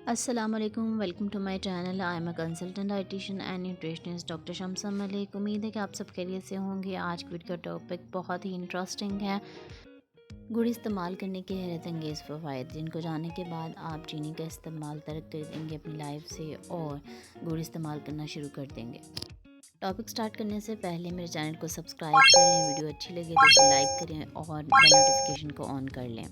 अस्सलामुअलैकुम, welcome to my channel. I am a consultant dietitian and nutritionist doctor Shamsa Malik. उम्मीद है कि आप सब खैरियत से होंगे। आज की वीडियो का टॉपिक बहुत ही इंटरेस्टिंग है। गुड़ इस्तेमाल करने के हैरत अंगेज़ फ़वाइद, जिनको जानने के बाद आप चीनी का इस्तेमाल तर्क कर देंगे अपनी लाइफ से और गुड़ इस्तेमाल करना शुरू कर देंगे। टॉपिक स्टार्ट करने से पहले मेरे चैनल को सब्सक्राइब कर लें, वीडियो अच्छी लगे तो इसे लाइक करें और बेल नोटिफिकेशन को ऑन कर लें।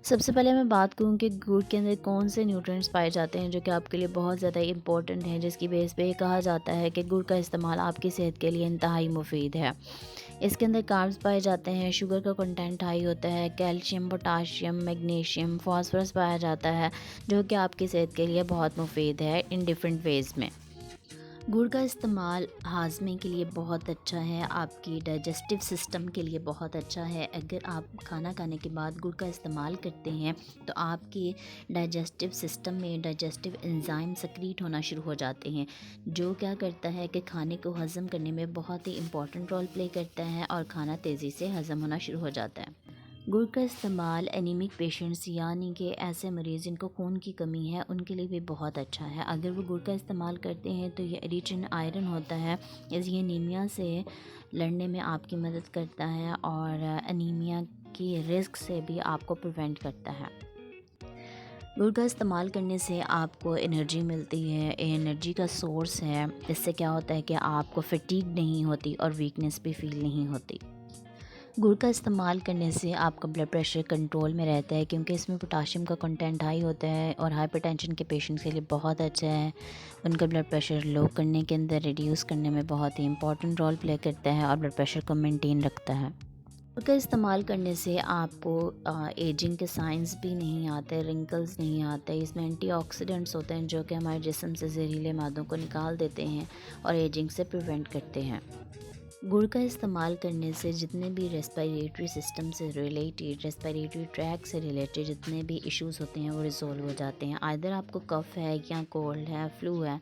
सबसे पहले मैं बात करूँ कि गुड़ के अंदर कौन से न्यूट्रिएंट्स पाए जाते हैं जो कि आपके लिए बहुत ज़्यादा इम्पोर्टेंट हैं, जिसकी बेस पे कहा जाता है कि गुड़ का इस्तेमाल आपकी सेहत के लिए इंतहाई मुफीद है। इसके अंदर कार्ब्स पाए जाते हैं, शुगर का कंटेंट हाई होता है, कैल्शियम, पोटाशियम, मैग्नीशियम, फास्फोरस पाया जाता है, जो कि आपकी सेहत के लिए बहुत मुफीद है इन डिफरेंट वेज़ में। गुड़ का इस्तेमाल हाज़मे के लिए बहुत अच्छा है, आपकी डाइजेस्टिव सिस्टम के लिए बहुत अच्छा है। अगर आप खाना खाने के बाद गुड़ का इस्तेमाल करते हैं तो आपके डाइजेस्टिव सिस्टम में डाइजेस्टिव एंजाइम सक्रीट होना शुरू हो जाते हैं, जो क्या करता है कि खाने को हज़म करने में बहुत ही इम्पोर्टेंट रोल प्ले करता है और खाना तेज़ी से हज़म होना शुरू हो जाता है। गुड़ का इस्तेमाल एनीमिक पेशेंट्स यानी कि ऐसे मरीज़ जिनको खून की कमी है उनके लिए भी बहुत अच्छा है। अगर वो गुड़ का इस्तेमाल करते हैं तो ये रिच इन आयरन होता है, ये एनीमिया से लड़ने में आपकी मदद करता है और एनीमिया की रिस्क से भी आपको प्रिवेंट करता है। गुड़ का इस्तेमाल करने से आपको एनर्जी मिलती है, एनर्जी का सोर्स है। इससे क्या होता है कि आपको फटीग नहीं होती और वीकनेस भी फील नहीं होती। गुड़ का इस्तेमाल करने से आपका ब्लड प्रेशर कंट्रोल में रहता है, क्योंकि इसमें पोटाशियम का कंटेंट हाई होता है और हाइपरटेंशन के पेशेंट्स के लिए बहुत अच्छा है। उनका ब्लड प्रेशर लो करने के अंदर, रिड्यूस करने में बहुत ही इंपॉर्टेंट रोल प्ले करता है और ब्लड प्रेशर को मेंटेन रखता है। गुड़ का इस्तेमाल करने से आपको एजिंग के साइंस भी नहीं आते, रिंकल्स नहीं आते। इसमें एंटीऑक्सीडेंट्स होते हैं जो कि हमारे जिस्म से जहरीले मादों को निकाल देते हैं और एजिंग से प्रिवेंट करते हैं। गुड़ का इस्तेमाल करने से जितने भी रेस्पिरेटरी सिस्टम से रिलेटेड, रेस्पिरेटरी ट्रैक से रिलेटेड जितने भी इश्यूज़ होते हैं वो रिज़ॉल्व हो जाते हैं। आइदर आपको कफ़ है या कोल्ड है, फ्लू है,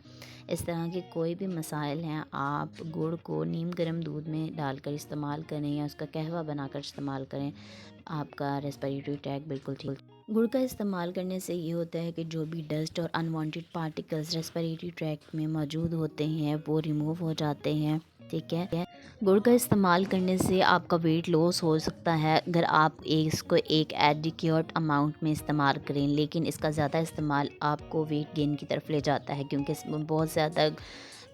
इस तरह के कोई भी मसाइल हैं, आप गुड़ को नीम गर्म दूध में डालकर इस्तेमाल करें या उसका कहवा बनाकर इस्तेमाल करें, आपका रेस्पिरेटरी ट्रैक बिल्कुल ठीक। गुड़ का इस्तेमाल करने से ये होता है कि जो भी डस्ट और अनवांटेड पार्टिकल्स रेस्पिरेटरी ट्रैक में मौजूद होते हैं वो रिमूव हो जाते हैं। ठीक है। गुड़ का इस्तेमाल करने से आपका वेट लॉस हो सकता है अगर आप इसको एक एडिक्योट अमाउंट में इस्तेमाल करें, लेकिन इसका ज़्यादा इस्तेमाल आपको वेट गेन की तरफ ले जाता है, क्योंकि इसमें बहुत ज़्यादा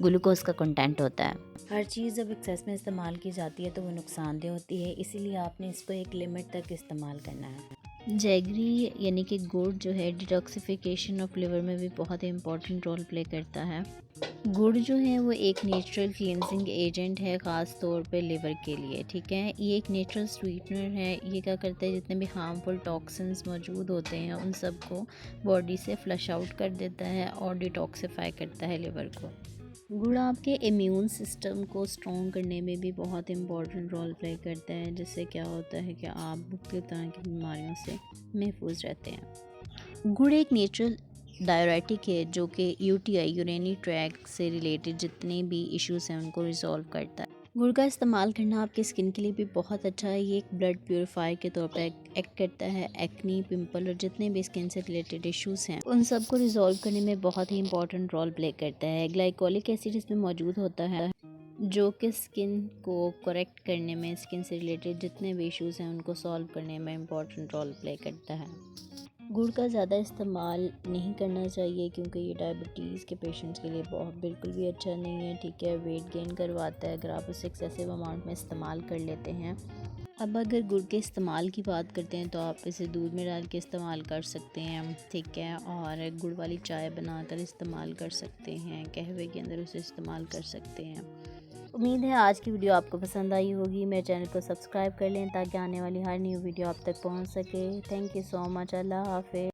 ग्लूकोज का कंटेंट होता है। हर चीज़ जब एक्सेस में इस्तेमाल की जाती है तो वो नुकसानदेह होती है, इसीलिए आपने इसको एक लिमिट तक इस्तेमाल करना है। जैगरी यानी कि गुड़ जो है डिटॉक्सिफिकेशन ऑफ लिवर में भी बहुत इंपॉर्टेंट रोल प्ले करता है। गुड़ जो है वो एक नेचुरल क्लींजिंग एजेंट है, ख़ास तौर पे लिवर के लिए। ठीक है, ये एक नेचुरल स्वीटनर है। ये क्या करता है, जितने भी हार्मफुल टॉक्सिन्स मौजूद होते हैं उन सब को बॉडी से फ्लश आउट कर देता है और डिटॉक्सिफाई करता है लिवर को। गुड़ आपके इम्यून सिस्टम को स्ट्रॉन्ग करने में भी बहुत इम्पोर्टेंट रोल प्ले करता है, जिससे क्या होता है कि आप मुख्तलिफ तरह की बीमारियों से महफूज रहते हैं। गुड़ एक नेचुरल डायरेटिक है जो कि यूटीआई यूरिनरी ट्रैक से रिलेटेड जितने भी इश्यूज़ हैं उनको रिजॉल्व करता है। गुड़ का इस्तेमाल करना आपकी स्किन के लिए भी बहुत अच्छा है। ये एक ब्लड प्योरीफायर के तौर पर एक्ट करता है। एक्नी, पिंपल और जितने भी स्किन से रिलेटेड इश्यूज़ हैं उन सब को रिजॉल्व करने में बहुत ही इंपॉर्टेंट रोल प्ले करता है। ग्लाइकोलिक एसिड इसमें मौजूद होता है जो कि स्किन को करेक्ट करने में, स्किन से रिलेटेड जितने भी इश्यूज़ हैं उनको सॉल्व करने में इम्पॉर्टेंट रोल प्ले करता है। गुड़ का ज़्यादा इस्तेमाल नहीं करना चाहिए, क्योंकि ये डायबिटीज़ के पेशेंट्स के लिए बहुत बिल्कुल भी अच्छा नहीं है। ठीक है, वेट गेन करवाता है अगर आप उसे एक्सेसिव अमाउंट में इस्तेमाल कर लेते हैं। अब अगर गुड़ के इस्तेमाल की बात करते हैं तो आप इसे दूध में डाल के इस्तेमाल कर सकते हैं। ठीक है, और गुड़ वाली चाय बनाकर इस्तेमाल कर सकते हैं, कहवे के अंदर उसे इस्तेमाल कर सकते हैं। उम्मीद है आज की वीडियो आपको पसंद आई होगी। मेरे चैनल को सब्सक्राइब कर लें ताकि आने वाली हर न्यू वीडियो आप तक पहुंच सके। Thank you so much. अल्लाह हाफ़िज़।